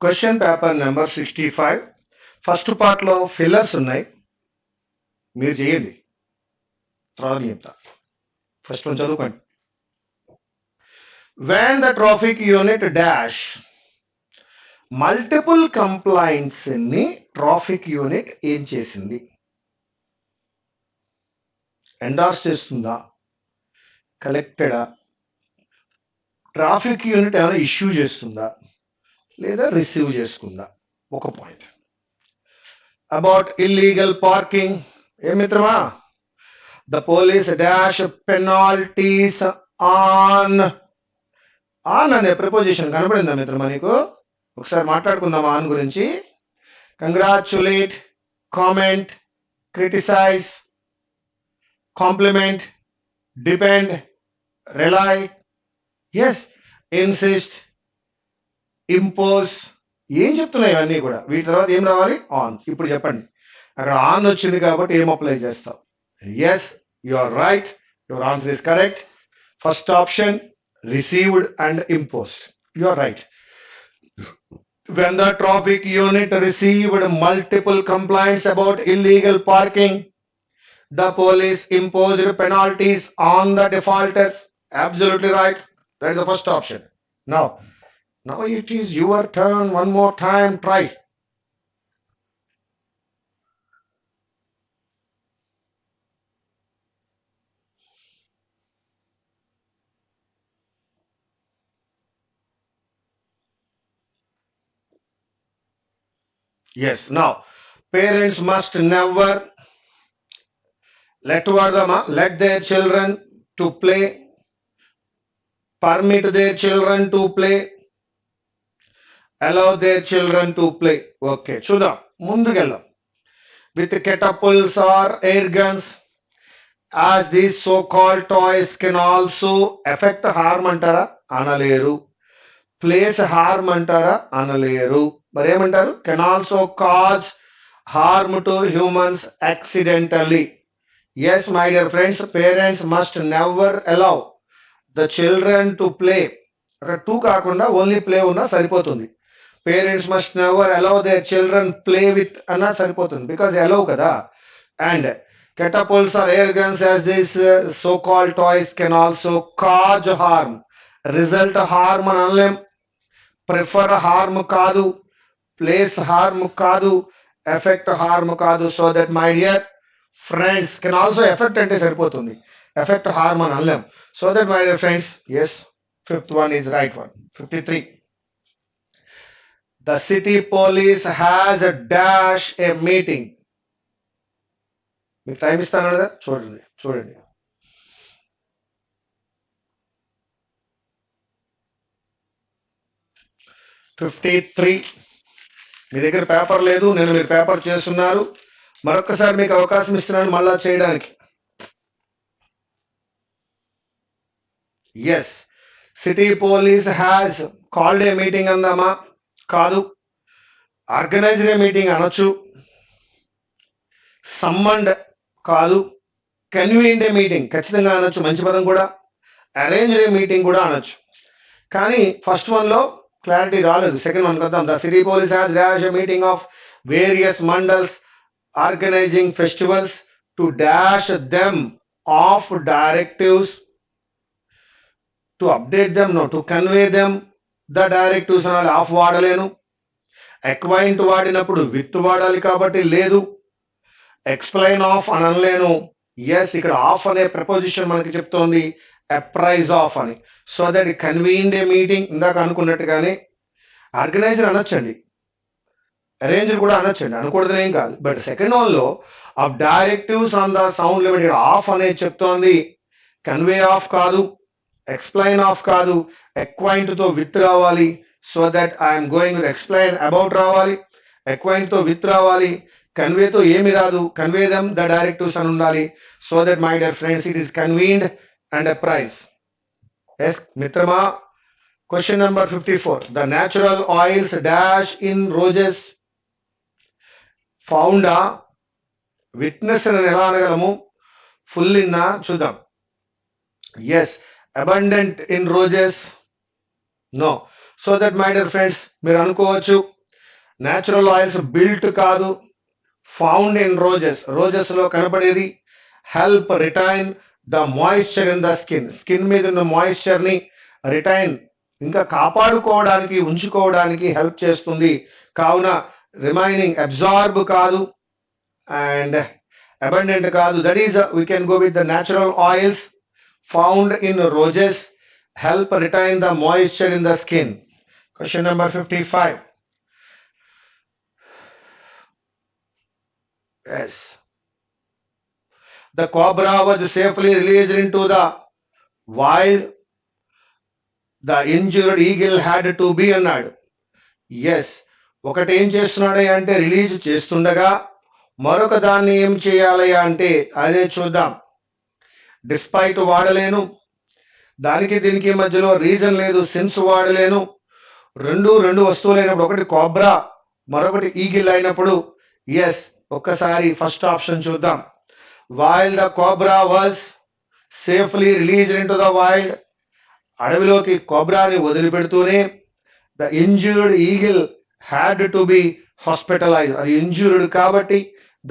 Question paper number 65 first part లో fillers ఉన్నాయి, మీరు చేయండి. తర్వాత చెప్తా. ఫస్ట్ వన్ చదువుకోండి. when the traffic unit dash multiple complaints ని ట్రాఫిక్ యూనిట్ ఏం చేసింది? ఎండార్స్ చేస్తుందా, కలెక్టెడా, ట్రాఫిక్ యూనిట్ ఏమైనా ఇష్యూ చేస్తుందా, లేదా రిసీవ్ చేసుకుందా? ఒక పాయింట్. అబౌట్ ఇల్లీగల్ పార్కింగ్ ఏ మిత్రమా, the police dash penalties on అనే ప్రిపోజిషన్ కనపడిందా మిత్రమా నీకు? ఒకసారి మాట్లాడుకుందాం ఆన్ గురించి. Congratulate, comment, criticise, compliment, depend, rely, yes, insist, impose. ఏం చెప్తున్నాయి ఇవన్నీ కూడా? వీటి తర్వాత ఏం రావాలి? ఆన్. ఇప్పుడు చెప్పండి, అక్కడ ఆన్ వచ్చింది కాబట్టి ఏం అప్లై చేస్తావు? Yes, you are right, your answer is correct. First option received and imposed. You are right. When the traffic unit received multiple complaints about illegal parking, the police imposed penalties on the defaulters. Absolutely right. That is the first option. Now it is your turn. One more time, try. Yes. Now, parents must never let their children to play, permit their children to play, allow their children to play. Okay. చూద్దాం, ముందుకెళ్దాం. With catapults or air guns, as these so-called toys can also affect harm అంటారా? అనలేరు. Place harm అంటారా? అనలేరు. మరి ఏమంటారు? Can also cause harm to humans accidentally. Yes my dear friends, parents must never allow the children to play. అక్కడ to కాకుండా only play ఉన్నా సరిపోతుంది. Parents must never allow their children play with అన్నా సరిపోతుంది, బికాజ్ అలౌ కదా. And catapults or air guns as these so-called toys can also cause harm. Result harm అని అనలేం, prefer harm కాదు, ప్లేస్ హార్మ్ కాదు, effect harm కాదు. So that my dear friends, can also effect అంటే సరిపోతుంది, effect harm అని అనలేం. So that my dear friends, yes, fifth one is right one. 53. The city police has a dash a meeting. మీకు time ఇస్తాను కదా, చూడండి. మీ దగ్గర పేపర్ లేదు, మీరు పేపర్ చేస్తున్నారు. మరొకసారి మీకు అవకాశం ఇస్తున్నాను మళ్ళా చేయడానికి. Yes, city police has called a meeting అందామా? కాదు. ఆర్గనైజ్డ్ ఏ మీటింగ్ అనొచ్చు. సమ్మండ్ కాదు. కన్వీన్డ్ ఏ మీటింగ్ ఖచ్చితంగా అనొచ్చు, మంచి పదం కూడా. అరేంజ్డ్ ఏ మీటింగ్ కూడా అనొచ్చు. కానీ ఫస్ట్ వన్ లో క్లారిటీ రాలేదు. సెకండ్ వన్ వద్దాం. The city police has dash a meeting of various mandals organising festivals to dash them of directives, to update them, no to convey them the directives అనాలి. Of వాడలేను. Acquaint వాడినప్పుడు with వాడాలి కాబట్టి లేదు. Explain of అని అనలేను. Yes, ఇక్కడ of అనే ప్రపోజిషన్ మనకి చెప్తోంది అప్రైజ్ ఆఫ్ అని. So that convened a meeting ఇందాక అనుకున్నట్టుగానే ఆర్గనైజర్ అనొచ్చండి, అరేంజర్ కూడా అనొచ్చండి, అనకూడదు ఏం కాదు. బట్ సెకండ్ వన్ లో of directives on the sound limited of అనేది చెప్తోంది. కన్వే ఆఫ్ కాదు, ఎక్స్ప్లెయిన్ ఆఫ్ కాదు, ఎక్వైంట్ తో విత్ రావాలి. So that I'm going with explain about రావాలి, ఎక్వైంట్ తో విత్ రావాలి, కన్వేతో ఏమి రాదు, కన్వే దెమ్ ద డైరెక్టివ్స్ అని ఉండాలి. So that my dear friends, it is convened and apprise. Yes మిత్రమా, question number 54. The natural oils dash in roses found. Witness అని ఎలా అనగలము? ఫుల్ ఇన్నా చూద్దాం. Yes, abundant in roses, no. So that my dear friends, మీరు అనుకోవచ్చు natural oils built కాదు, found in roses లో కనపడేది. Help retain the moisture in the skin మీద ఉన్న మాయిశ్చర్ ని రిటైన్ ఇంకా కాపాడుకోవడానికి ఉంచుకోవడానికి హెల్ప్ చేస్తుంది. కావున రిమైనింగ్ అబ్జార్బ్ కాదు అండ్ అబండెంట్ కాదు. That is we can go with the natural oils found in roses, help retain the moisture in the skin. Question number 55. Yes. The cobra was safely released into the wild. The injured eagle had to be అన్నాడు. Yes, ఒకటి ఏం చేస్తున్నాడు అంటే release చేస్తుండగా మరొక దాన్ని ఏం చేయాలి అంటే అదే చూద్దాం. డిస్పైట్ వాడలేను, దానికి దీనికి మధ్యలో రీజన్ లేదు, సిన్స్ వాడలేను. రెండు వస్తువులు అయినప్పుడు, ఒకటి కోబ్రా మరొకటి ఈగిల్ అయినప్పుడు ఎస్, ఒక్కసారి ఫస్ట్ ఆప్షన్ చూద్దాం. Wild the cobra was safely released into the wild, అడవిలోకి కోబ్రాని వదిలిపెడుతూనే the injured eagle had to be hospitalise, అది ఇంజ్యూర్డ్ కాబట్టి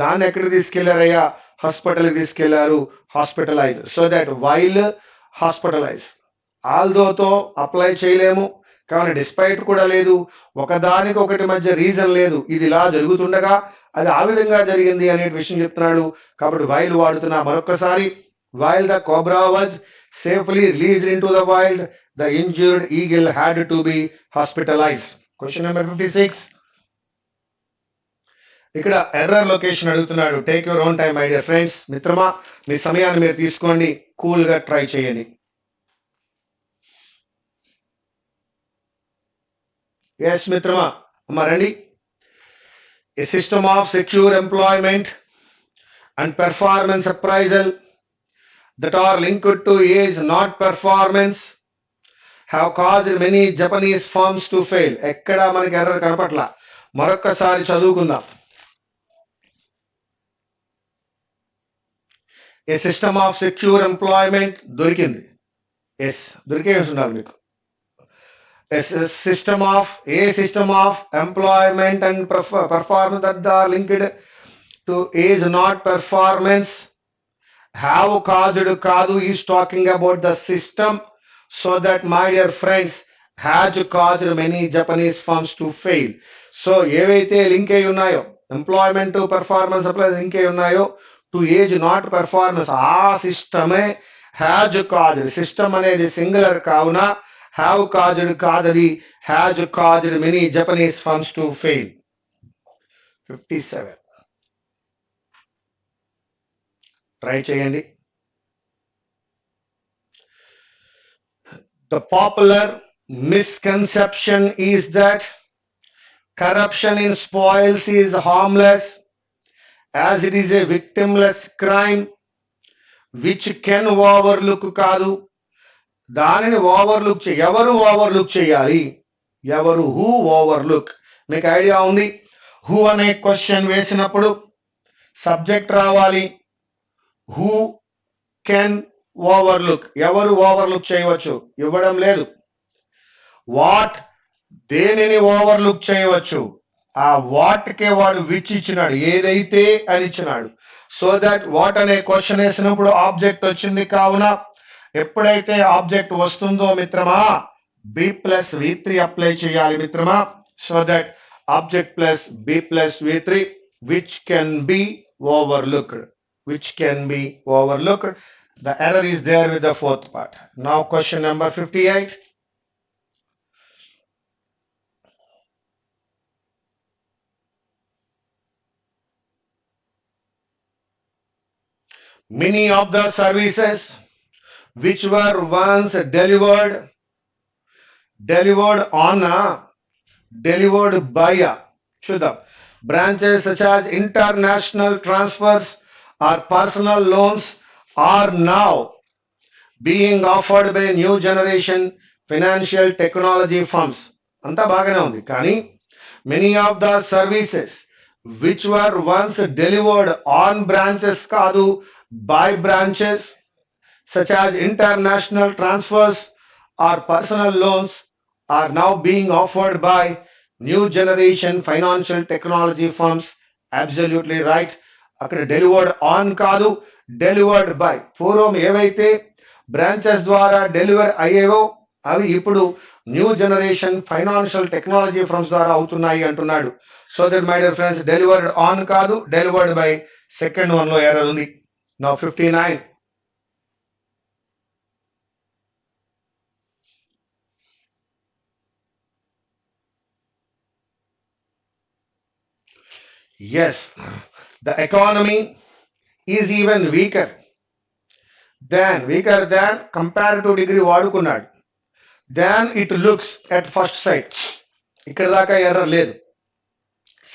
దాన్ని ఎక్కడికి తీసుకెళ్లారయ్యా, హాస్పిటల్కి తీసుకెళ్లారు, hospitalise. So that wild hospitalise. ఆల్దోతో అప్లై చేయలేము, కానీ డిస్పైట్ కూడా లేదు, ఒకదానికి ఒకటి మధ్య రీజన్ లేదు, ఇది ఇలా జరుగుతుండగా అది ఆ విధంగా జరిగింది అనే విషయం చెప్తున్నాడు. కాబట్టి వైల్డ్ వాడుతున్నా. మరొకసారి, while the cobra was safely released into the wild, the injured eagle had to B hospitalised. Question number 56. ఇక్కడ ఎర్రర్ లొకేషన్ అడుగుతున్నాడు. Take your own time my dear friends. మిత్రమా, మీ సమయాన్ని మీరు తీసుకోండి, కూల్ గా ట్రై చేయండి. ఎస్ మిత్రమా, అమ్మా రండి. A system of secure employment and performance appraisal that are linked to age not performance have caused many Japanese firms to fail. ఎక్కడ మనకి ఎర్రర్ కనపట్ల, మరొక్కసారి చదువుకుందాం. A system of secure employment దొరికింది. ఎస్, దొరికే ఉండాలి మీకు. System of employment and performance that are linked to age not performance have caused కాదు, is talking about the system. So that my dear friends, has caused many Japanese firms to fail. So ఏవైతే link అయి ఉన్నాయో, employment performance apply link అయి ఉన్నాయో to age not performance, ఆ సిస్టమే has caused. System అనేది singular కావున have caused కాదది, has caused many Japanese firms to fail. 57. Try చేయండి. The popular misconception is that corruption in spoils is harmless as it is a victimless crime which can overlook కాదు, దానిని overlook ఎవరు overlook చేయాలి, ఎవరు, who overlook. మీకు idea ఉంది, who అనే question వేసినప్పుడు సబ్జెక్ట్ రావాలి. హూ కెన్ ఓవర్లుక్, ఎవరు ఓవర్లుక్ చేయవచ్చు, ఇవ్వడం లేదు. వాట్, దేనిని ఓవర్లుక్ చేయవచ్చు, ఆ వాట్ కే వాడు విచ్ ఇచ్చినాడు, ఏదైతే అని ఇచ్చినాడు. సో దట్ వాట్ అనే క్వశ్చన్ వేసినప్పుడు ఆబ్జెక్ట్ వచ్చింది కావున ఎప్పుడైతే ఆబ్జెక్ట్ వస్తుందో మిత్రమా B+V3 అప్లై చేయాలి మిత్రమా. So that object plus B+V3 which can be overlooked, which can be overlooked. The error is there with the fourth part. Now question number 58. Many of the services which were once delivered by branches such as international transfers or personal loans are now being offered by new generation financial technology firms. Anta bagane undi, kani many of the services which were once delivered on branches kaadu, by branches such as international transfers or personal loans are now being offered by new generation financial technology firms, absolutely right. అక్కడ delivered on కాదు, delivered by. పూర్వం ఏవైతే branches ద్వారా deliver అయ్యేవో అవి ఇప్పుడు new generation financial technology firms ద్వారా అవుతున్నాయి అంటున్నాడు. So that my dear friends, delivered on కాదు, డెలివర్డ్ బై. సెకండ్ వన్ లో ఎర్రర్ ఉంది. Now 59. Yes, the economy is even weaker than comparative degree వాడుకున్నాడు. Than it looks at first sight. ఇక్కడ దాకా error లేదు.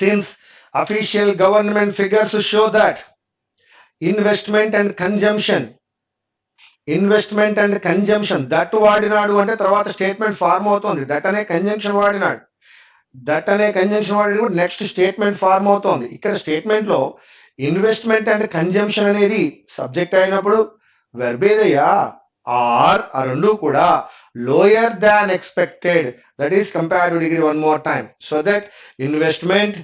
Since official government figures show that investment and consumption that వాడినాడు అంటే తర్వాత statement form అవుతోంది. దట్ అనే కంజంక్షన్ వాడినాడు. నెక్స్ట్ స్టేట్మెంట్ ఫార్మ్ అవుతోంది. ఇక్కడ స్టేట్మెంట్ లో ఇన్వెస్ట్మెంట్ అండ్ కన్జంప్షన్ అనేది సబ్జెక్ట్ అయినప్పుడు వెర్బ్ ఏదయ్యా, ఆర్ ఆ రెండు కూడా lower than expected, that is comparative degree. One more time. So that investment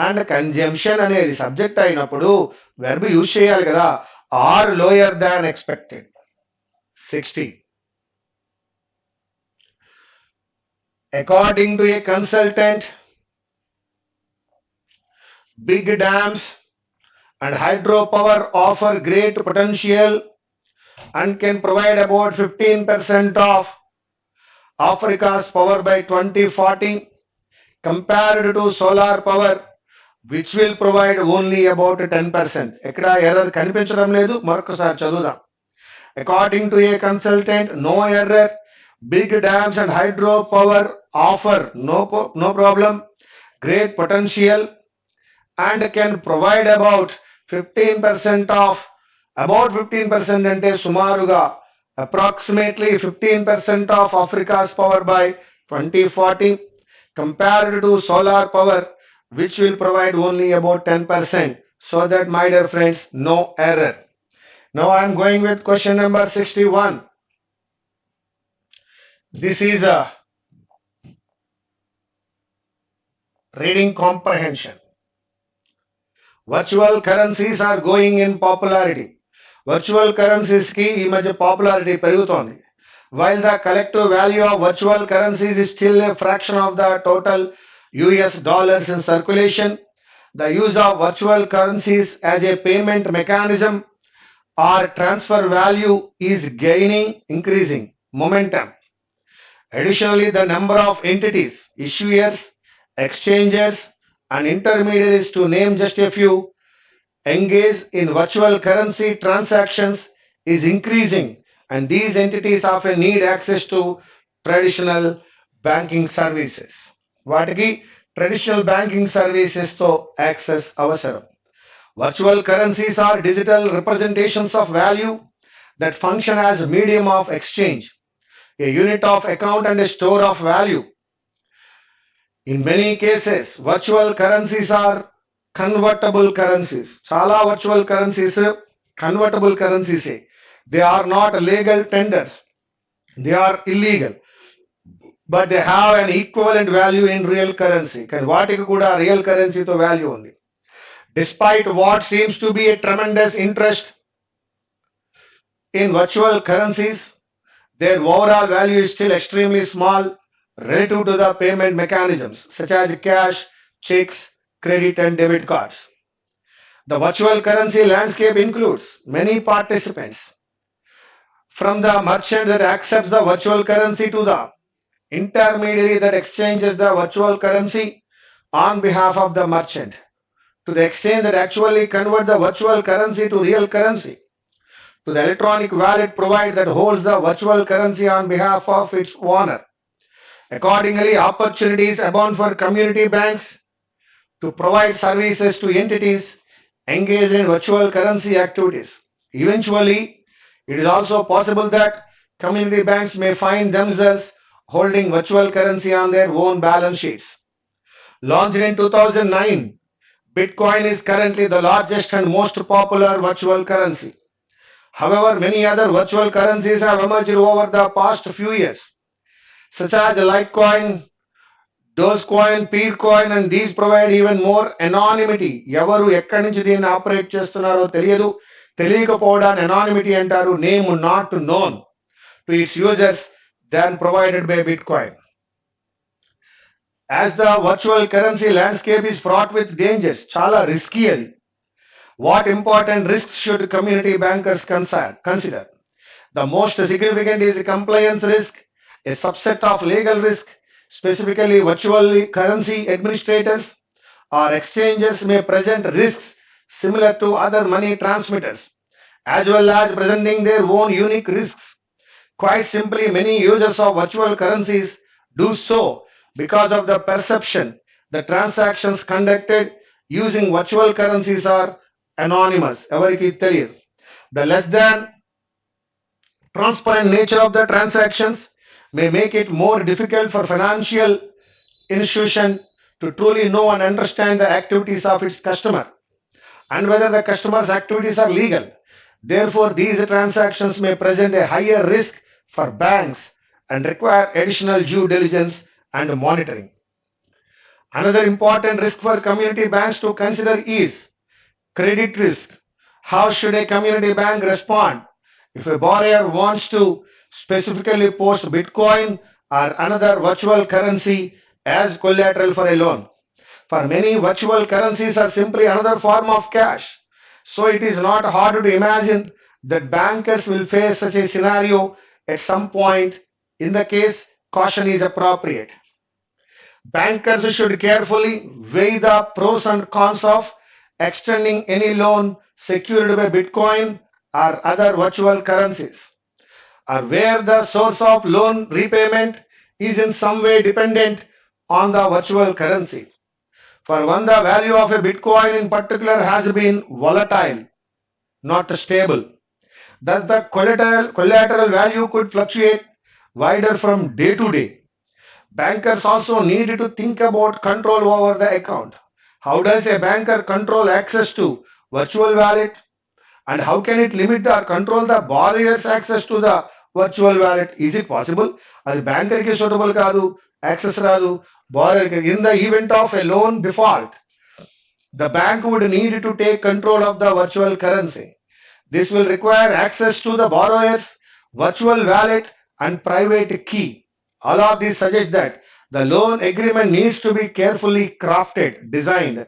and consumption అనేది సబ్జెక్ట్ అయినప్పుడు వెర్బ్ యూజ్ చేయాలి కదా, are lower than expected. 60. According to a consultant, big dams and hydropower offer great potential and can provide about 15% of Africa's power by 2040 compared to solar power, which will provide only about 10%. ఎక్కడ error కనిపించడం లేదు, మరొకసారి చదువుదాం. According to a consultant, no error. Big dams and hydropower offer no problem, great potential and can provide about 15% of, about 15% అంటే సుమారుగా approximately 15% of Africa's power by 2040 compared to solar power, which will provide only about 10%. So that, my dear friends, no error. Now I am going with question number 61. This is a reading comprehension. Virtual currencies are going in popularity. Virtual currencies ki ee madhya popularity perugutondi. While the collective value of virtual currencies is still a fraction of the total US dollars in circulation, the use of virtual currencies as a payment mechanism or transfer value is gaining increasing momentum. Additionally, the number of entities, issuers, exchangers, and intermediaries, to name just a few, engage in virtual currency transactions is increasing, and these entities often need access to traditional banking services. వాటికి traditional banking services తో access అవసరం. Virtual currencies are digital representations of value that function as a medium of exchange, a unit of account and a store of value. In many cases, virtual currencies are convertible currencies. Chala virtual currencies convertible currencies. They are not legal tenders. They are illegal. But they have an equivalent value in real currency. Kan vaatiki kuda real currency to value undi. Despite what seems to be a tremendous interest in virtual currencies, their overall value is still extremely small relative to the payment mechanisms such as cash, checks, credit and debit cards. The virtual currency landscape includes many participants, from the merchant that accepts the virtual currency to the intermediary that exchanges the virtual currency on behalf of the merchant, to the exchange that actually converts the virtual currency to real currency, to the electronic wallet provider that holds the virtual currency on behalf of its owner. Accordingly, opportunities abound for community banks to provide services to entities engaged in virtual currency activities. Eventually, it is also possible that community banks may find themselves holding virtual currency on their own balance sheets. Launched in 2009, Bitcoin is currently the largest and most popular virtual currency. However, many other virtual currencies have emerged over the past few years, such as Litecoin, Dogecoin, Peercoin, and these provide even more anonymity. ఎవరు ఎక్కడి నుంచి దీన్ని operate చేస్తున్నారో తెలియదు, తెలియకపోవడాన్ని anonymity అంటారు, name not known to its users than provided by Bitcoin. As the virtual currency landscape is fraught with dangers, చాలా risky అది. What important risks should community bankers consider? The most significant is compliance risk, a subset of legal risk. Specifically, virtual currency administrators or exchanges may present risks similar to other money transmitters, as well as presenting their own unique risks. Quite simply, many users of virtual currencies do so because of the perception the transactions conducted using virtual currencies are anonymous. ఎవరికి తెలియదు. The less than transparent nature of the transactions may make it more difficult for financial institution to truly know and understand the activities of its customer and whether the customer's activities are legal. Therefore, these transactions may present a higher risk for banks and require additional due diligence and monitoring. Another important risk for community banks to consider is credit risk. How should a community bank respond if a borrower wants to specifically post Bitcoin or another virtual currency as collateral for a loan? For many, virtual currencies are simply another form of cash. So it is not hard to imagine that bankers will face such a scenario at some point. In the case, caution is appropriate. Bankers should carefully weigh the pros and cons of extending any loan secured by Bitcoin or other virtual currencies, or where the source of loan repayment is in some way dependent on the virtual currency. For one, the value of a Bitcoin in particular has been volatile, not stable. Thus, the collateral value could fluctuate wider from day to day. Bankers also need to think about control over the account. How does a banker control access to virtual wallet? And how can it limit or control the borrower's access to the virtual wallet? Is it possible? As banker ki suitable kaadu, access raadu, borrower ki. In the event of a loan default, the bank would need to take control of the virtual currency. This will require access to the borrower's virtual wallet and private key. All of these suggest that the loan agreement needs to be carefully crafted, designed,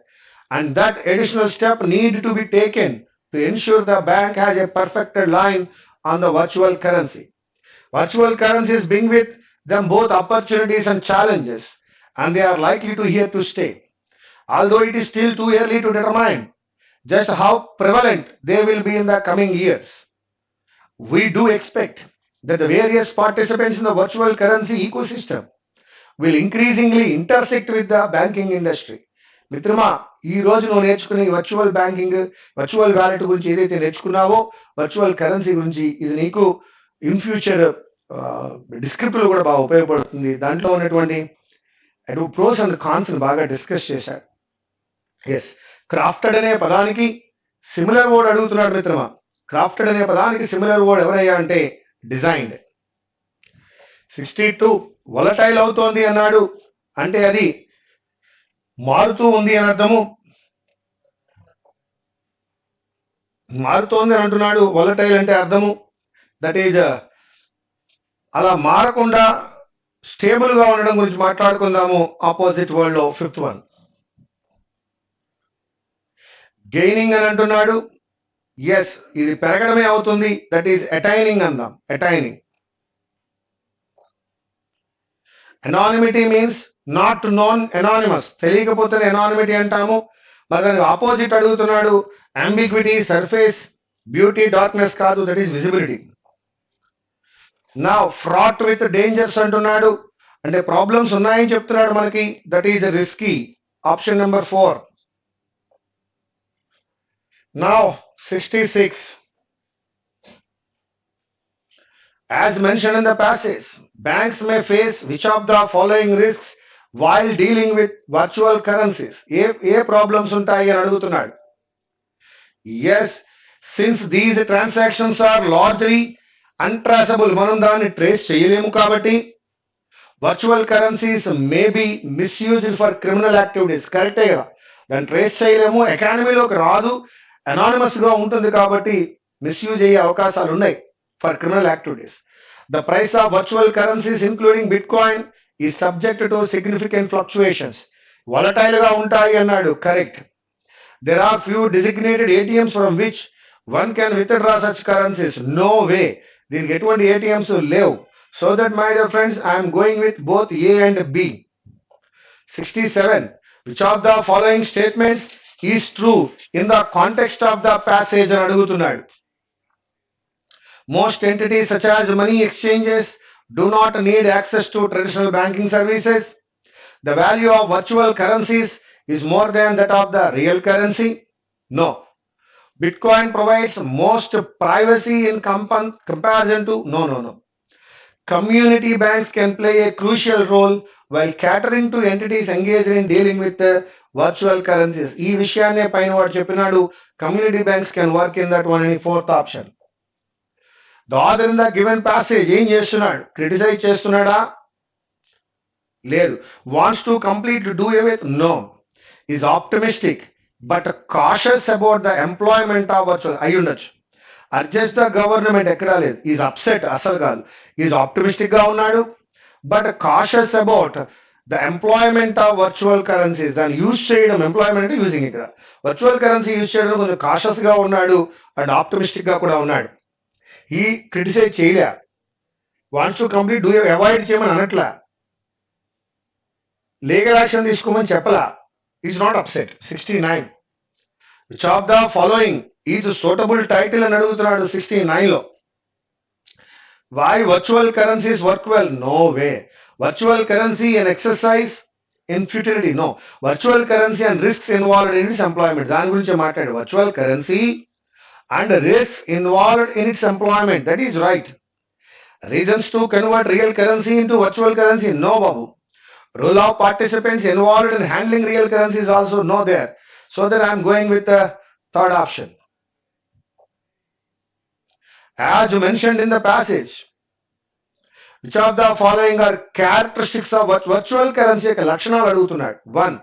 and that additional step need to be taken to ensure the bank has a perfected line on the virtual currency. Virtual currencies bring with them both opportunities and challenges, and they are likely to here to stay. Although it is still too early to determine just how prevalent they will be in the coming years, we do expect that the various participants in the virtual currency ecosystem will increasingly intersect with the banking industry. మిత్రమా, ఈ రోజు నువ్వు నేర్చుకునే virtual banking, virtual wallet గురించి ఏదైతే నేర్చుకున్నావో, virtual currency గురించి, ఇది నీకు ఇన్ ఫ్యూచర్ డిస్క్రిప్టివ్ కూడా బాగా ఉపయోగపడుతుంది. దాంట్లో ఉన్నటువంటి ప్రోస్ అండ్ కాన్స్ బాగా డిస్కస్ చేశాడు. ఎస్, క్రాఫ్టెడ్ అనే పదానికి సిమిలర్ వర్డ్ అడుగుతున్నాడు మిత్రమా. క్రాఫ్టెడ్ అనే పదానికి సిమిలర్ వర్డ్ ఎవరయ్యా అంటే డిజైన్డ్. 62 వొలటైల్ అవుతోంది అన్నాడు అంటే అది మారుతూ ఉంది అని అర్థము. మారుతోంది అని అంటున్నాడు, వొలటైల్ అంటే అర్థము దట్ ఈజ్ అలా మారకుండా స్టేబుల్ గా ఉండడం గురించి మాట్లాడుకుందాము. ఆపోజిట్ వర్డ్ లో 5th వన్ గెయినింగ్ అని అంటున్నాడు. ఎస్, ఇది పెరగడమే అవుతుంది, దట్ ఈజ్ అటైనింగ్ అందాం. Attaining. Anonymity means not known anonymous, తెలియకపోతే ఎనానిమిటీ అంటాము. మరి దానికి ఆపోజిట్ అడుగుతున్నాడు. అంబిగ్విటీ, సర్ఫేస్, బ్యూటీ, డార్క్నెస్ కాదు, దట్ ఈస్ విజిబిలిటీ. నా ఫ్రాట్ విత్ డేంజర్స్ అంటున్నాడు అంటే ప్రాబ్లమ్స్ ఉన్నాయని చెప్తున్నాడు మనకి, that is risky. Option number 4. Now 66. As mentioned in the passage, banks may face which of the following risks while dealing with virtual currencies? A problems ఉంటాయి అని అడుగుతున్నాడు. Yes, since these transactions are largely untraceable, మనం దాన్ని trace చేయలేము కాబట్టి virtual currencies may be misused for criminal activities. కరెక్టే కదా, దాన్ని ట్రేస్ చేయలేము, ఎకానమీలోకి రాదు, అనానిమస్ గా ఉంటుంది కాబట్టి మిస్యూజ్ అయ్యే అవకాశాలు ఉన్నాయి for criminal activities. The price of virtual currencies including bitcoin ఈ subject to significant fluctuations. Volatile గా ఉంటాయి అన్నాడు, correct. There are few designated ATMs from which one can withdraw such currencies. No way. దీనికి ఎటువంటి ATMs లేవు. So that my dear friends, I am going with both A and B. 67. Which of the following statements is true in the context of the passage అని అడుగుతున్నాడు. Most entities such as money exchanges do not need access to traditional banking services. The value of virtual currencies is more than that of the real currency. No. Bitcoin provides most privacy in comparison to no. Community banks can play a crucial role while catering to entities engaged in dealing with virtual currencies. ఈ విషయాన్నే పైన వాడు చెప్పినాడు, community banks can work in that one in fourth option. The author in the given passage ఏం చేస్తున్నాడు? Criticise చేస్తున్నాడా? లేదు. Wants to completely do away with? No. Is optimistic but cautious about the employment of virtual. అయ్యుండొచ్చు. Adjust the government ఎక్కడా లేదు. Is upset అసలు కాదు. Is optimistic గా ఉన్నాడు, but cautious about the employment of virtual currencies. దాన్ని use చేయడం, employment అంటే యూజింగ్, ఇక్కడ వర్చువల్ కరెన్సీ యూజ్ చేయడం కొంచెం కాషియస్ గా ఉన్నాడు అండ్ ఆప్టిమిస్టిక్ గా కూడా ఉన్నాడు. ఈ క్రిటిసైజ్ చేయలే, wants to complete do avoid చేయమని అనట్లా, లీగల్ యాక్షన్ తీసుకోమని చెప్పలా. Is not upset. 69. Which of the following is suitable title అని అడుగుతున్నాడు 69 లో. Why virtual currencies work well? No way. Virtual currency and exercise in futility? No. Virtual currency and risks involved in its employment, దాని గురించి మాట్లాడు. Virtual currency and risk involved in its employment, that is right. Reasons to convert real currency into virtual currency? No బాబు. Role of participants involved in handling real currency is also no there. So that I am going with the third option. As mentioned in the passage, which of the following are characteristics of virtual currency? లక్షణాలు అడుగుతున్నాడు. 1.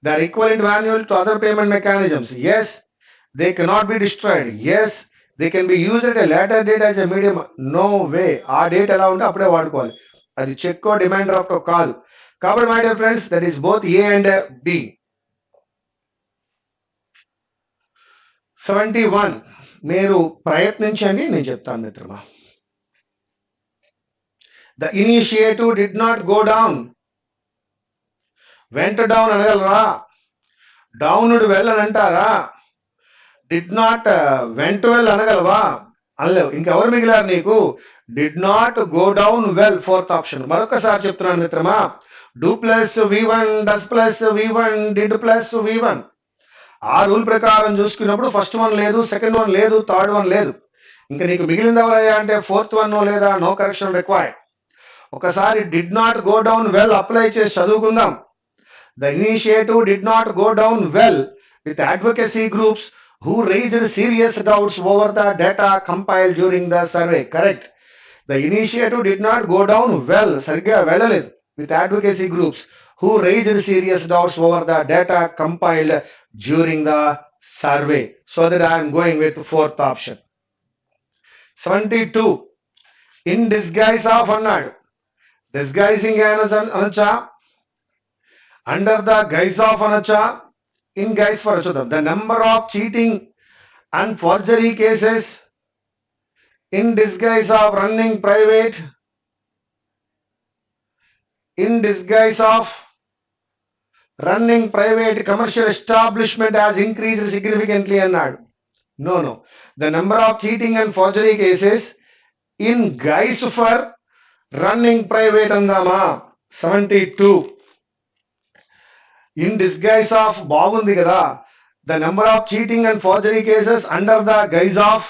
They are equivalent manual to other payment mechanisms. Yes. They cannot be destroyed. Yes. They can be used at a later date as a medium. No way. ఆ date ఎలా ఉంటే అప్పుడే వాడుకోవాలి. అది చెక్కో demand draft కాదు. కాబట్టి my dear friends, that is both A and B. 71. మీరు ప్రయత్నించండి, నేను చెప్తాను మిత్రమా. The initiative did not go down. Went down అనగలరా? డౌన్డ్ వెల్ అని అంటారా? డిడ్ నాట్ వెంట వెల్ అనగలవా? అనలేవు. ఇంకెవరు మిగిలారు నీకు? Did not go down well, fourth option. మరొకసారి చెప్తున్నాను మిత్రమా, do plus V1, does plus V1, did plus V1. ఆ రూల్ ప్రకారం చూసుకున్నప్పుడు ఫస్ట్ వన్ లేదు, సెకండ్ వన్ లేదు, థర్డ్ వన్ లేదు. ఇంకా నీకు మిగిలింది ఎవరయ్యా అంటే ఫోర్త్ వన్ లేదా, నో కరెక్షన్ రిక్వైర్డ్. ఒకసారి did not go down well apply చేసి చదువుకుందాం. The initiative did not go down well with advocacy groups who raised serious doubts over the data compiled during the survey. Correct. The initiative did not go down well. సరిగ్గా వెళ్ళలేదు. With advocacy groups who raised serious doubts over the data compiled during the survey. So that I am going with the fourth option. 72. In disguise of అన్నాడు. Disguising అనొచ్చా? Under the guise of అనొచ్చా? In guise for చూద్దాం. The number of cheating and forgery cases in disguise of running private, in disguise of running private commercial establishment has increased significantly అన్నాడు. No. The number of cheating and forgery cases in guise for running private అందామా? 72. In disguise of బాగుంది కదా. The number of cheating and forgery cases under the guise of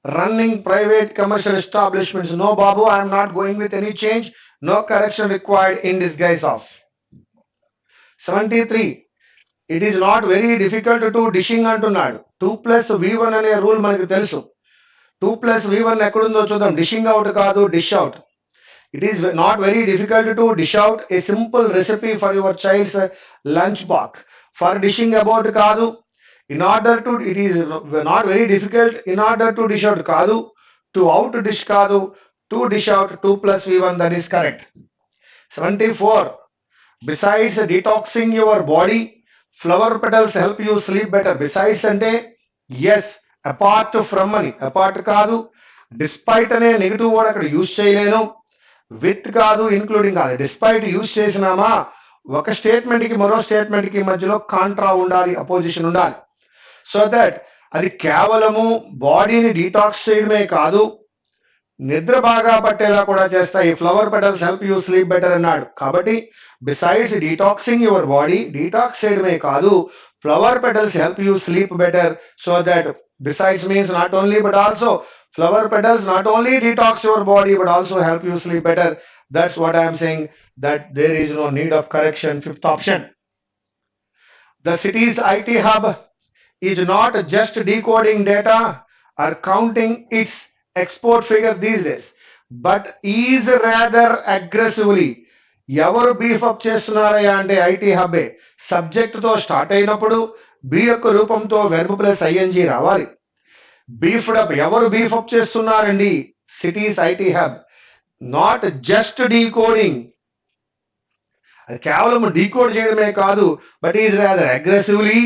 running private commercial establishments. No babu, I am not going with any change. No correction required. In disguise of. 73. It is not very difficult to do dishing అంటున్నాడు. 2 plus V1 అనే rule మనకు తెలుసు. 2 plus V1 ఎక్కడుందో చూద్దాం. డిషింగ్ out కాదు, dish out. It is not very difficult to dish out a simple recipe for your child's lunch box. For dishing about కాదు, in order to, it is not very difficult in order to dish out కాదు, to out dish కాదు, to dish out 2 plus V1, that is correct. 74. Besides detoxing your body, flower petals help you sleep better. Besides అంటే yes, apart from అని, apart కాదు, despite అనే negative word అక్కడ use చేయలేను, with కాదు, including కాదు. Despite use చేసినామా ఒక statement కి మరో స్టేట్మెంట్ కి మధ్యలో కాంట్రా ఉండాలి, అపోజిషన్ ఉండాలి. సో దట్ అది కేవలము బాడీని డీటాక్స్ చేయడమే కాదు, నిద్ర బాగా పట్టేలా కూడా చేస్తాయి. Flower petals help you sleep better అన్నాడు. కాబట్టి besides detoxing your body, detox చేయడమే కాదు, flower petals help you sleep better. So that besides means not only but also flower petals not only detox your body but also help you sleep better. That's what I am saying, that there is no need of correction. Fifth option. The city's IT hub is not just decoding data or counting its export figure these days, but is rather aggressively ఎవరు beef up చేస్తున్నారయ్యా అంటే IT హబ్బే. Subject తో start అయినప్పుడు B యొక్క రూపంతో verb plus ING రావాలి. బీఫ్డ్ up, ఎవరు beef up చేస్తున్నారండి? Cities IT hub. Not just decoding, అది కేవలం డీకోడ్ చేయడమే కాదు, బట్ ఈజ్ రాదర్ అగ్రెసివ్లీ.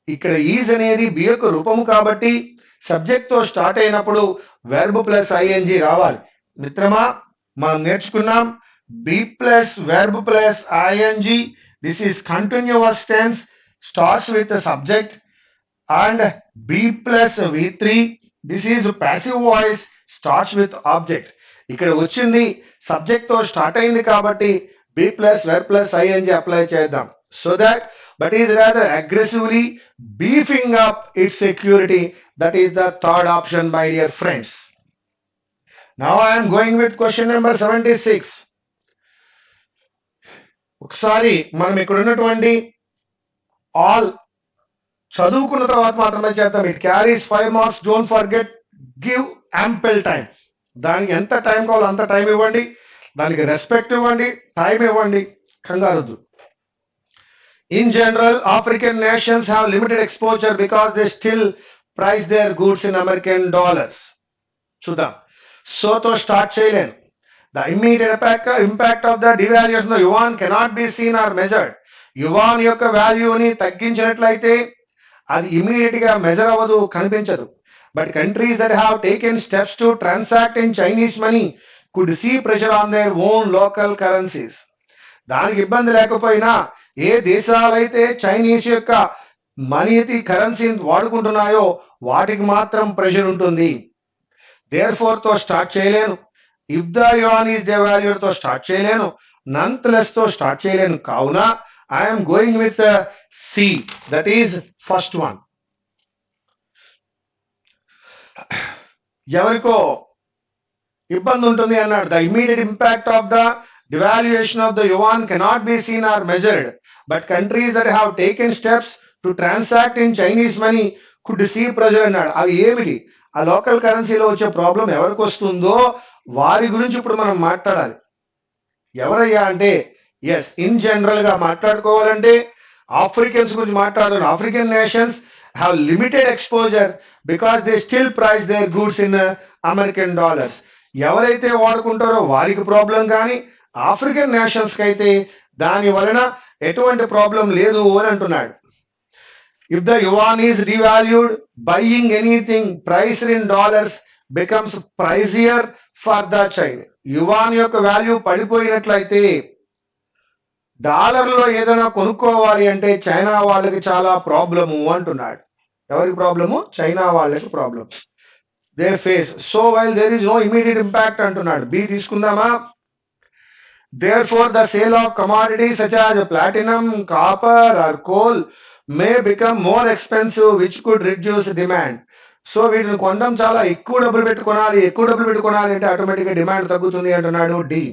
ఇక్కడ ఈజ్ అనేది బి యొక్క రూపము కాబట్టి సబ్జెక్ట్ తో స్టార్ట్ అయినప్పుడు వెర్బ్ ప్లస్ ఐఎన్జి రావాలి. మిత్రమా, మనం నేర్చుకున్నాం be plus verb plus ING. This is continuous tense, starts with the subject, and B plus V3, this is passive voice, starts with object. ఇక్కడ వచ్చింది సబ్జెక్ట్ తో స్టార్ట్ అయింది కాబట్టి B plus verb plus ing apply చేద్దాం. So that, but is rather aggressively beefing up its security. That is the third option, my dear friends. Now I am going with question number 76. ఒకసారి మనం ఇక్కడ ఉన్నటువంటి all చదువుకున్న తర్వాత మాత్రమే చేద్దాం. It carries 5 marks. Don't forget, give ample time. దానికి ఎంత టైం కావాలో అంత టైం ఇవ్వండి, దానికి రెస్పెక్ట్ ఇవ్వండి, టైం ఇవ్వండి, కంగారొద్దు. In general African nations have limited exposure because they still price their goods in American dollars. చూద్దాం. సోతో స్టార్ట్ చేయలేను. The immediate impact of the devaluation of the yuan cannot be seen or measured. Yuan యొక్క వాల్యూని తగ్గించినట్లయితే అది immediate గా measure అవ్వదు, కనిపించదు. But countries that have taken steps to transact in Chinese money could see pressure on their own local currencies. దానికి ఇబ్బంది లేకపోయినా ఏ దేశాలైతే చైనీస్ యొక్క మనీతి కరెన్సీని వాడుకుంటున్నాయో వాటికి మాత్రం ప్రెషర్ ఉంటుంది. దేర్ ఫోర్ తో స్టార్ట్ చేయలేను. ఇఫ్ ద యువాన్ ఈస్ డెవాల్యూడ్ తో స్టార్ట్ చేయలేను. నంత్ లెస్ తో స్టార్ట్ చేయలేను. కావున I am going with C, that is first one. ఎవరికో ఇబ్బంది ఉంటుంది అన్నాడు. The immediate impact of the devaluation of the yuan cannot be seen or measured, but countries that have taken steps to transact in Chinese money could see pressure అన్నాడు. అవి ఏమిటి? ఆ local కరెన్సీలో వచ్చే ప్రాబ్లం ఎవరికి వస్తుందో వారి గురించి ఇప్పుడు మనం మాట్లాడాలి. ఎవరయ్యా అంటే ఎస్, ఇన్ జనరల్ గా మాట్లాడుకోవాలంటే ఆఫ్రికన్స్ గురించి మాట్లాడాలి. African nations have limited exposure because they still price their goods in American dollars. ఎవరైతే వాడుకుంటారో వారికి ప్రాబ్లం, కానీ ఆఫ్రికన్ నేషన్స్ కి అయితే దాని వలన ఎటువంటి ప్రాబ్లం లేదు అని అంటున్నాడు. If the yuan is devalued, buying anything priced in dollars becomes pricier for the China. Yuan యొక్క వాల్యూ పడిపోయినట్లయితే డాలర్లో ఏదైనా కొనుక్కోవాలి అంటే చైనా వాళ్ళకి చాలా ప్రాబ్లము అంటున్నాడు. ఎవరికి ప్రాబ్లము? చైనా వాళ్ళకి problem. They face. So while there is no immediate impact అంటున్నాడు. బి తీసుకుందామా? Therefore the sale of commodities such as platinum, copper or coal may become more expensive which could reduce demand. So వీటిని కొనడం చాలా ఎక్కువ డబ్బులు పెట్టుకోవాలి. ఎక్కువ డబ్బులు పెట్టుకోవాలి అంటే ఆటోమేటిక్ గా డిమాండ్ తగ్గుతుంది అంటున్నాడు. డి.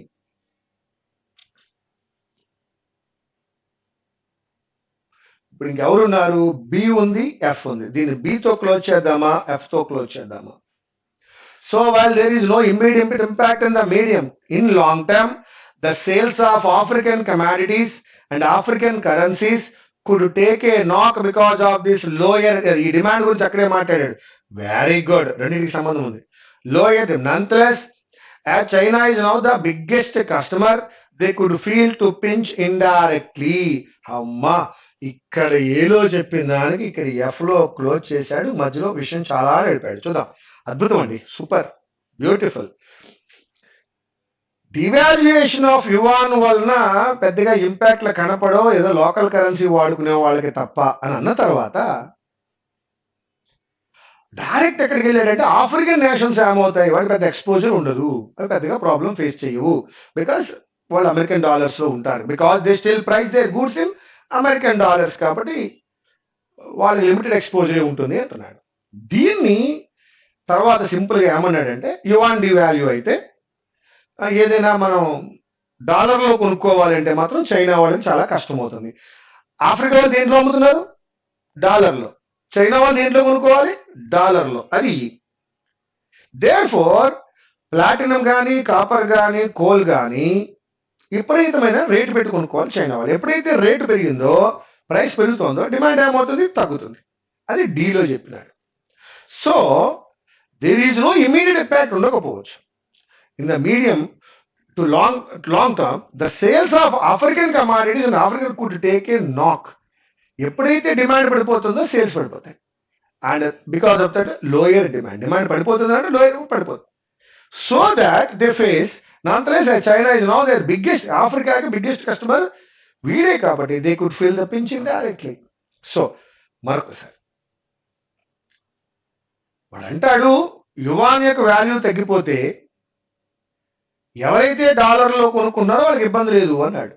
ఇప్పుడు ఇంకెవరున్నారు? బి ఉంది, ఎఫ్ ఉంది. దీన్ని బి తో క్లోజ్ చేద్దామా, ఎఫ్ తో క్లోజ్ చేద్దామా? So while there is no immediate impact in the medium, in long term, the sales of African commodities and African currencies could take a knock because of this lower ఈ demand గురించి అక్కడే మాట్లాడాడు. Very good, రెండింటికి సంబంధం ఉంది. Lower nonetheless, as China is now the biggest customer, they could feel to pinch indirectly. అమ్మా, ఇక్కడ ఏలో చెప్పిన దానికి ఇక్కడ ఎఫ్ లో క్లోజ్ చేశాడు, మధ్యలో విషయం చాలా నడిపాడు. చూద్దాం, అద్భుతం అండి, super beautiful. Devaluation of yuan వలన పెద్దగా ఇంపాక్ట్లు కనపడో, ఏదో లోకల్ కరెన్సీ వాడుకునే వాళ్ళకి తప్ప అని అన్న తర్వాత డైరెక్ట్ ఎక్కడికి వెళ్ళాడంటే ఆఫ్రికన్ నేషన్స్ ఏమవుతాయి, వాడికి పెద్ద ఎక్స్పోజర్ ఉండదు, అవి పెద్దగా ప్రాబ్లం ఫేస్ చేయవు, బికాస్ వాళ్ళు అమెరికన్ డాలర్స్ లో ఉంటారు, because they still price their goods in American dollars, కాబట్టి వాళ్ళకి లిమిటెడ్ ఎక్స్పోజరే ఉంటుంది అంటున్నాడు. దీన్ని తర్వాత సింపుల్ గా ఏమన్నాడంటే, యువాన్ డివాల్యూ అయితే ఏదైనా మనం డాలర్లో కొనుక్కోవాలంటే మాత్రం చైనా వాళ్ళకి చాలా కష్టం అవుతుంది. ఆఫ్రికా వాళ్ళు దేంట్లో అమ్ముతున్నారు, డాలర్లో. చైనా వాళ్ళు దేంట్లో కొనుక్కోవాలి, డాలర్లో. అది దేర్ఫోర్ ప్లాటినం కానీ, కాపర్ కానీ, కోల్ కానీ విపరీతమైన రేటు పెట్టి కొనుక్కోవాలి చైనా వాళ్ళు. ఎప్పుడైతే రేటు పెరిగిందో, ప్రైస్ పెరుగుతుందో, డిమాండ్ ఏమవుతుంది, తగ్గుతుంది. అది డీలో చెప్పినాడు. So there is no immediate impact ఉండకపోవచ్చు. In the medium to long term, the sales of African commodities in Africa could take a knock. ఎప్పుడైతే డిమాండ్ పడిపోతుందో సేల్స్ పడిపోతాయి. And because of that lower demand పడిపోతుంది అంటే lower పడిపోతుంది. So that they face nonetheless China is now their biggest, ఆఫ్రికాకి biggest customer వీడే, కాబట్టి they could feel the pinch indirectly. So మరొకసారి వాడు అంటాడు, యువాన్ యొక్క వాల్యూ తగ్గిపోతే ఎవరైతే డాలర్లో కొనుక్కున్నారో వాళ్ళకి ఇబ్బంది లేదు అన్నాడు.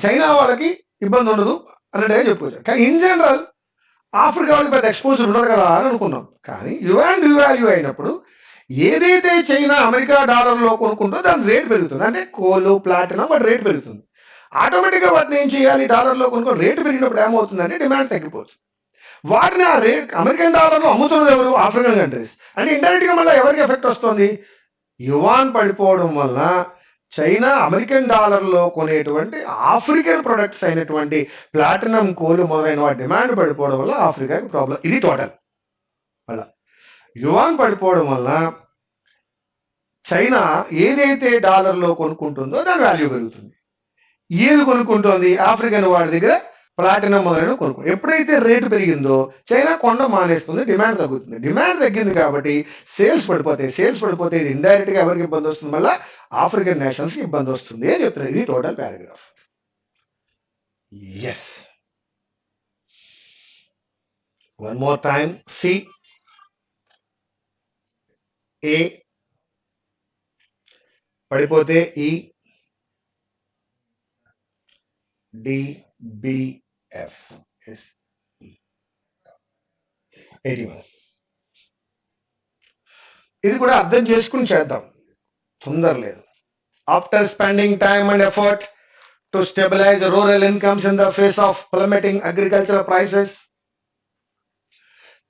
చైనా వాళ్ళకి ఇబ్బంది ఉండదు అన్నట్టుగా చెప్పుకోవచ్చు. కానీ ఇన్ జనరల్ ఆఫ్రికా వాళ్ళకి పెద్ద ఎక్స్పోజర్ ఉండదు కదా అని అనుకున్నాం. కానీ యువాన్ డివాల్యూ అయినప్పుడు ఏదైతే చైనా అమెరికా డాలర్లో కొనుక్కుంటో దాని రేట్ పెరుగుతుంది. అంటే కోలు, ప్లాటినం, వాటి రేట్ పెరుగుతుంది. ఆటోమేటిక్గా వాటిని ఏం చేయాలి, డాలర్లో కొనుక్కొని రేటు పెరిగినప్పుడు ఏమవుతుందంటే డిమాండ్ తగ్గిపోతుంది. వాటిని ఆ రేట్ అమెరికన్ డాలర్లో అమ్ముతున్నది ఎవరు, ఆఫ్రికన్ కంట్రీస్. అంటే ఇండైరెక్ట్గా మళ్ళీ ఎవరికి ఎఫెక్ట్ వస్తుంది, యువాన్ పడిపోవడం వలన చైనా అమెరికన్ డాలర్లో కొనేటువంటి ఆఫ్రికన్ ప్రొడక్ట్స్ అయినటువంటి ప్లాటినం, కోలు మొదలైన వాటి డిమాండ్ పడిపోవడం వల్ల ఆఫ్రికాకి ప్రాబ్లం. ఇది టోటల్. మళ్ళా యువాన్ పడిపోవడం వలన చైనా ఏదైతే డాలర్లో కొనుక్కుంటుందో దాని వాల్యూ పెరుగుతుంది. ఏది కొనుక్కుంటోంది, ఆఫ్రికన్ వాడి దగ్గర ప్లాటినం మొదలైన కొనుక్కుంటుంది. ఎప్పుడైతే రేటు పెరిగిందో చైనా కొండ మానేస్తుంది, డిమాండ్ తగ్గుతుంది. డిమాండ్ తగ్గింది కాబట్టి సేల్స్ పడిపోతాయి. సేల్స్ పడిపోతే ఇది ఇండైరెక్ట్ గా ఎవరికి ఇబ్బంది వస్తుంది, మళ్ళీ ఆఫ్రికన్ నేషన్స్ కి ఇబ్బంది వస్తుంది అని చెప్తున్నారు. ఇది total paragraph. Yes, one more time. C, A పడిపోతే ఈ, డి, బి, ఎఫ్. 81. ఇది కూడా అర్థం చేసుకుని చేద్దాం, తొందర లేదు. After spending time and effort to stabilise rural incomes in the face of plummeting agricultural prices,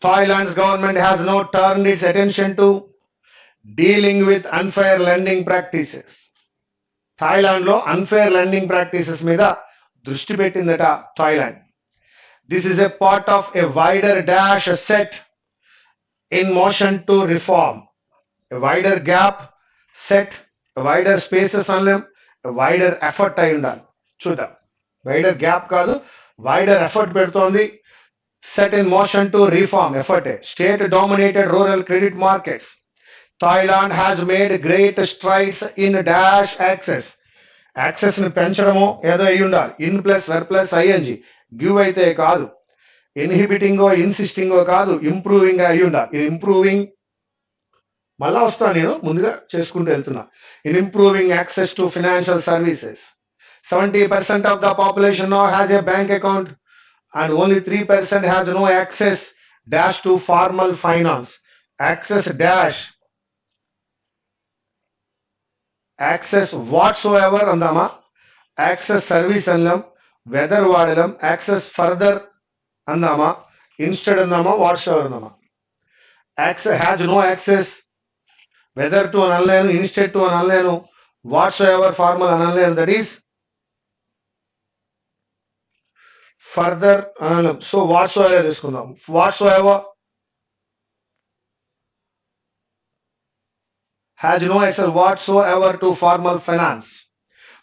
Thailand's government has now turned its attention to dealing with unfair lending practices. Thailand లో unfair lending practices మీద దృష్టి పెట్టిందట Thailand. This is a part of a wider dash set in motion to reform. A wider gap set, a wider spaces అనలేం, a wider effort అయి ఉండాలి. చూద్దాం, wider gap కాదు, wider effort పెడుతోంది. Set in motion to reform, effort. State dominated rural credit markets. Thailand has made great strides in dash access. Access ని పెంచడము ఏదో అయి ఉండాలి. In plus where plus ING, give అయితే కాదు, ఇన్హిబిటింగో ఇన్సిస్టింగో కాదు, ఇంప్రూవింగ్ అయి ఉండాలి. ఇది ఇంప్రూవింగ్, మళ్ళా వస్తాను నేను, ముందుగా చేసుకుంటూ వెళ్తున్నా. In improving access to financial services. 70% of the population now has a bank account and only 3% has no access dash to formal finance. Access dash, access whatsoever andama, access service andam, whether వాడలం, access further andama, instead andama, whatsoever andama. has no access whether to an అనలేను, instead to an అనలేను, whatsoever formal అనలేను, that is further అనలేం. So whatsoever తీసుకుందాం. whatsoever has no access whatsoever to formal finance,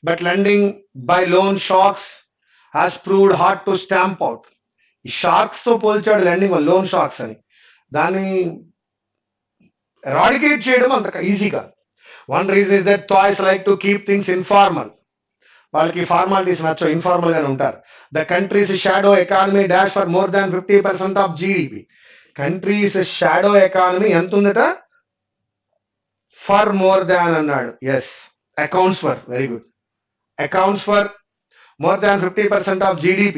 but lending by loan sharks has proved hard to stamp out. ఈ sharks తో పోల్చాడు lending loan sharks అని. దాన్ని eradicate చేయడం అంత ఈజీగా. One reason is that Thais like to keep things informal. వాళ్ళకి formalities నచ్చో, ఇన్ఫార్మల్ గానే ఉంటారు. The countries shadow economy dash for more than 50% of GDP. Countries shadow economy ఎంత ఉందట? ఫర్ మోర్ దాన్ అన్నాడు. Yes, accounts for, very good, accounts for more than 50% of GDP.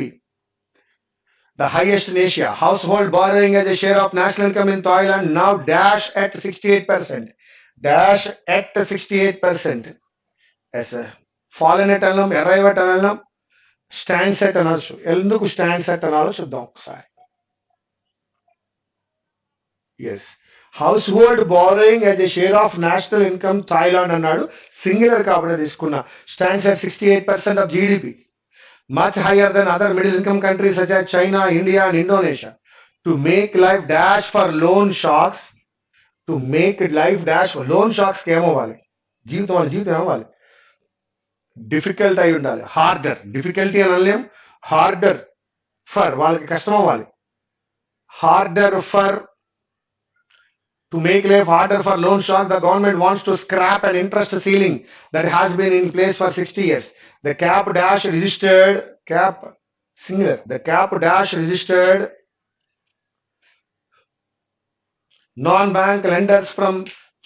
The highest in Asia. Household borrowing as a share of national income in Thailand now dash at 68%. Dash at 68%. Yes, fallen at అనడం, arrive at అనడం, stands at అనొచ్చు. ఎందుకు stands at అనాలో చూద్దాం ఒకసారి. Yes. Household borrowing as a share of national income Thailand అన్నాడు. Singular కాబట్టి తీసుకున్నా. Stands at 68% of GDP. Much higher than other middle income countries such as China, India and Indonesia. To make life dash for loan sharks, to make life dash for loan sharks కి ఏమవ్వాలి? జీవితం ఏమవ్వాలి? Difficult అయి ఉండాలి. Harder, difficulty అని అనలేం, harder for, వాళ్ళకి కష్టం అవ్వాలి. Harder for, to make life harder for loan sharks, the government wants to scrap an interest ceiling that has been in place for 60 years. The cap dash registered, cap singular, the cap dash registered non-bank lenders from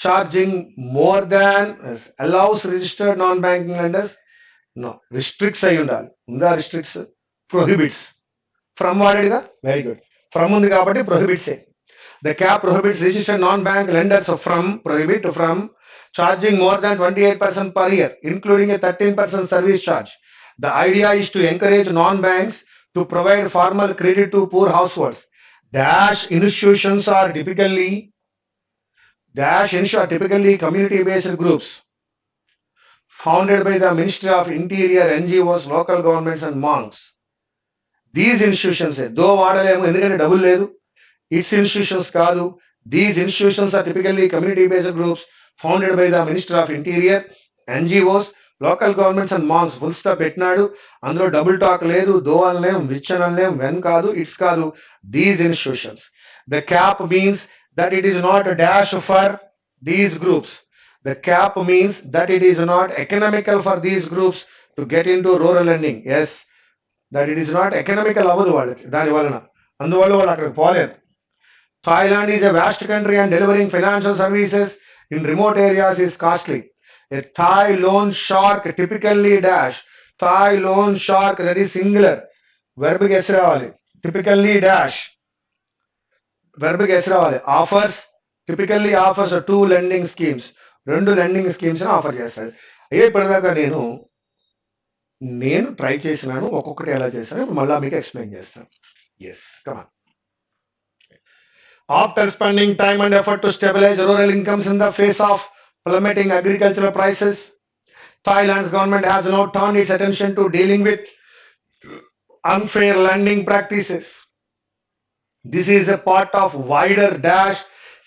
charging more than, allows registered non-banking lenders, no, restricts అయి ఉండాలి. ఉందా restricts? Prohibits. From వాడేదిగా, very good, from ఉంది కాబట్టి prohibits. The cap prohibits registered non-bank lenders from charging more than 28% per year, including a 13% service charge. The idea is to encourage non-banks to provide formal credit to poor households. Dash institutions are typically community-based groups founded by the Ministry of Interior, NGOs, local governments and monks. These institutions, though వాడలేము ఎందుకంటే డబ్బులు లేదు, its institutions కాదు. These institutions are typically community-based groups founded by the Ministry of Interior, NGOs, local governments and monks. Full stop పెట్టినాడు. అందులో double talk లేదు. దో అనలేం, which అనలేం, when కాదు, it's కాదు. These institutions. The cap means that it is not a dash for these groups. The cap means that it is not economical for these groups to get into rural lending. Yes, that it is not economical అవ్వదు వాళ్ళకి దాని వలన. అందువల్ల వాళ్ళు అక్కడికి పోలేరు. Thailand is a vast country and delivering financial services in remote areas is costly. A Thai loan shark typically dash. Thai loan shark, that is singular. Verb కి yes రావాలి. Typically dash. Verb కి yes రావాలి. Offers, typically offers 2 lending schemes. 2 lending schemes ని offer చేస్తాడు. అయ్యే ఇప్పటిదాకా నేను try చేసినాను, ఒక్కొక్కటి ఎలా చేశాను ఇప్పుడు మళ్ళా మీకు ఎక్స్ప్లెయిన్ చేస్తాను. Yes, come on. After spending time and effort to stabilize rural incomes in the face of plummeting agricultural prices, Thailand's government has now turned its attention to dealing with unfair lending practices. This is a part of wider dash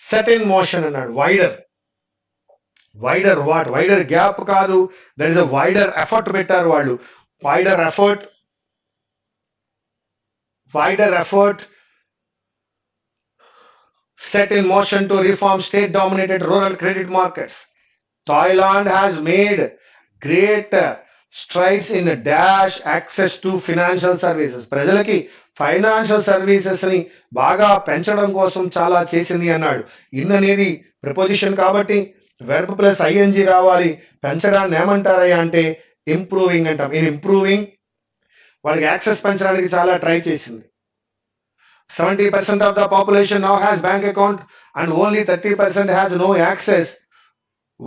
set in motion అన్నాడు. wider what? Wider gap కాదు, there is a wider effort పెట్టారు వాళ్ళు. wider effort set in motion to reform state-dominated rural credit markets. Thailand has made great strides in dash access to financial services. ప్రజలకి financial services ని బాగా పెంచడం కోసం చాలా చేసింది అన్నాడు. ఇన్ అనేది ప్రిపోజిషన్ కాబట్టి వెర్బ్ ప్లస్ ఐఎన్జి రావాలి. పెంచడాన్ని ఏమంటారయ్యా అంటే ఇంప్రూవింగ్ అంటాం. ఇన్ ఇంప్రూవింగ్ వాళ్ళకి యాక్సెస్ పెంచడానికి చాలా ట్రై చేసింది. 70% of the population now has bank account and only 30% has no access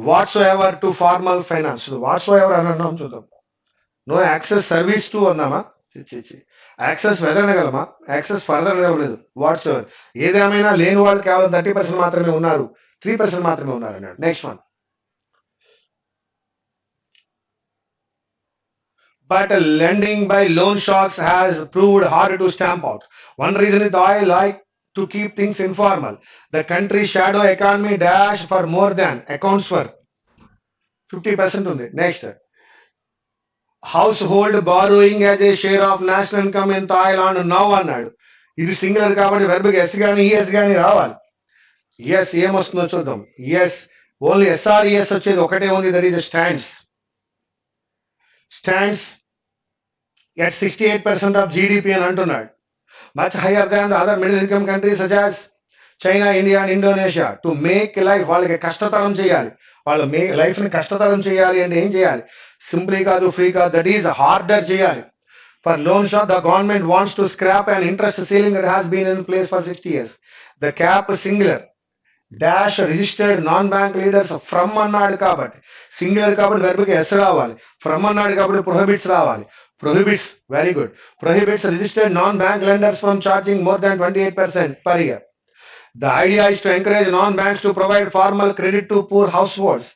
whatsoever to formal finance. So whatsoever అని అన్నాం చూద్దాం. No access service to అన్నామా? యాక్సెస్ వెదర్ అనగలమా? యాక్సెస్ ఫర్దర్ అనగలలేదు. వాట్స్ ఎవర్ ఏదేమైనా లేని వాళ్ళు కేవలం 30% మాత్రమే ఉన్నారు, 3% మాత్రమే ఉన్నారు అన్నాడు. Next one. But lending by loan sharks has proved harder to stamp out. One reason is I like to keep things informal. The country's shadow economy dash for more than accounts for 50% ఉంది. Next. Household borrowing as a share of national income in Thailand now అన్నాడు. ఇది singular కాబట్టి వెర్బ్కి yes కానీ ES కానీ రావాలి. Yes ఏమొస్తుందో చూద్దాం. Yes only SRES వచ్చేది ఒకటే ఉంది, that is stands. Stands at 68% of GDP అని అంటున్నాడు. Much higher than the other middle income countries such as China, India and Indonesia. To make life వాళ్ళకి కష్టతరం చేయాలి, వాళ్ళ లైఫ్ ని కష్టతరం చేయాలి అంటే ఏం చేయాలి? సింప్లీ కాదు, ఫ్రీ కాదు, దట్ ఈస్ హార్డర్ చేయాలి. For loan shark, the government wants to scrap an interest ceiling that has been in place for 60 years. The cap singular dash registered non bank leaders from అన్నాడు కాబట్టి singular కాబట్టి వెర్బ్కి S రావాలి. From అన్నాడు కాబట్టి prohibits రావాలి. Prohibits, very good. Prohibits registered non bank lenders from charging more than 28% per year. The idea is to encourage non-banks to provide formal credit to poor households.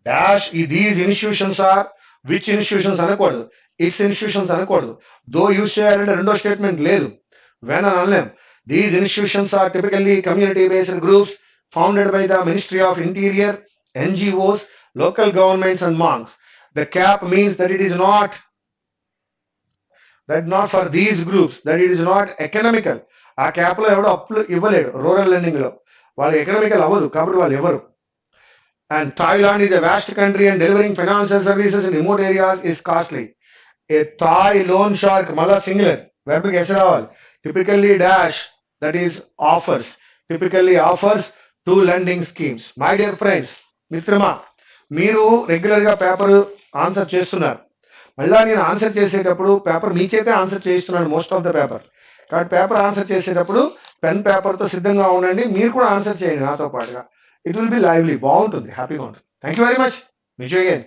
Dash these institutions are which institutions అనకూడదు, it's institutions అనకూడదు. దో use చేయాలంటే రెండో statement లేదు, when అని అనలేం. These institutions are typically community-based groups founded by the Ministry of Interior, NGOs, local governments and monks. The cap means that it is not for these groups, that it is not economical. ఆ cap లో ఎవడో అప్పులు ఇవ్వలేడు, rural lending లో వాళ్ళకి economical అవ్వదు కాబట్టి వాళ్ళు ఎవరు. And Thailand is a vast country and delivering financial services in remote areas is costly. A Thai loan shark, mala singular, వెర్బ్కి ఎస్ రావాలి. Typically dash, that is offers, typically offers two lending schemes. My dear friends, మిత్రమా, మీరు regular గా paper answer చేస్తున్నారు. మళ్ళా నేను answer చేసేటప్పుడు paper మీ చేతే ఆన్సర్ చేస్తున్నాను మోస్ట్ ఆఫ్ ద పేపర్. కాబట్టి పేపర్ ఆన్సర్ చేసేటప్పుడు పెన్ పేపర్ తో సిద్ధంగా ఉండండి. మీరు కూడా ఆన్సర్ చేయండి నాతో పాటుగా. ఇట్ విల్ బి లైవ్లీ, బాగుంటుంది, హ్యాపీగా ఉంటుంది. Thank you very much. Vijay again.